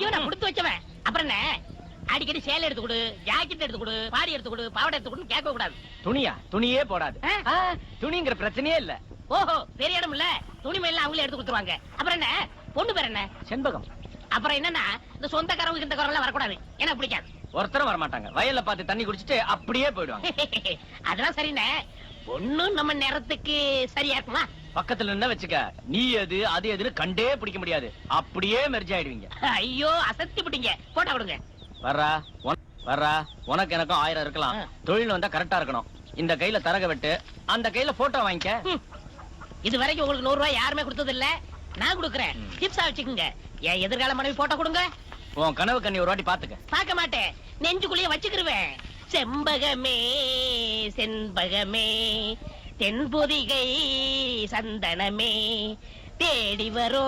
நான் கொடுத்து வச்சவன். அப்புறம் என்ன, அடிக்கடி சேலை எடுத்து கொடு, ஜாக்கெட் எடுத்து கொடு, பாடி எடுத்து கொடு, பாவாடை எடுத்து கொடுன்னு கேட்க கூடாது. துணியா? துணியே போடாது. துணிங்கிற பிரச்சனையே இல்ல. ஓஹோ, பெரிய இடம் இல்ல, துணி மேல அவங்களே எடுத்து கொடுத்துருவாங்க. அப்புறம் என்ன, பொண்ணு பேர் என்ன? செண்பகம். அப்புறம் என்னன்னா, இந்த சொந்தக்காரங்க இந்த காரெல்லாம் வரக்கூடாது, எனக்கு பிடிக்காது. ஒருத்தரும் வர மாட்டாங்க. வயல்ல பார்த்து தண்ணி குடிச்சிட்டு அப்படியே போயிடுவாங்க. அதெல்லாம் சரிண்ணே. பொண்ணு நம்ம நேரத்துக்கு சரியா இருக்குமா? பக்கத்துல இருந்தா வச்சுக்க, நீ எது அது எதுன்னு கண்டே பிடிக்க முடியாது. அப்படியே மெர்ஜ் ஆயிடுவீங்க. ஐயோ, அசத்தி பிடிங்க. போட்டா கொடுங்க. வர்றா வர்றா, உனக்கு எனக்கும் 1000 இருக்கலாம். தொழில் வந்தா கரெக்டா இருக்கணும். இந்த கையில தரக வெட்டு, அந்த கையில போட்டோ வாங்கிக்க. இது வரைக்கும் உங்களுக்கு 100 ரூபாய் யாருமே கொடுத்தது இல்ல, நான் கொடுக்குறேன். டிப்ஸா வச்சுக்கோங்க. என் எதிர்கால மனைவி போட்டோ கொடுங்க. உன் கனவு கண்ணி ஒரு வாட்டி பாத்துக்க. பார்க்க மாட்டேன், நெஞ்சுக்குள்ளேயே வச்சுக்கிருவேன். செம்பகமே செண்பகமே தென்பொதிகை சந்தனமே தேடி வரோ.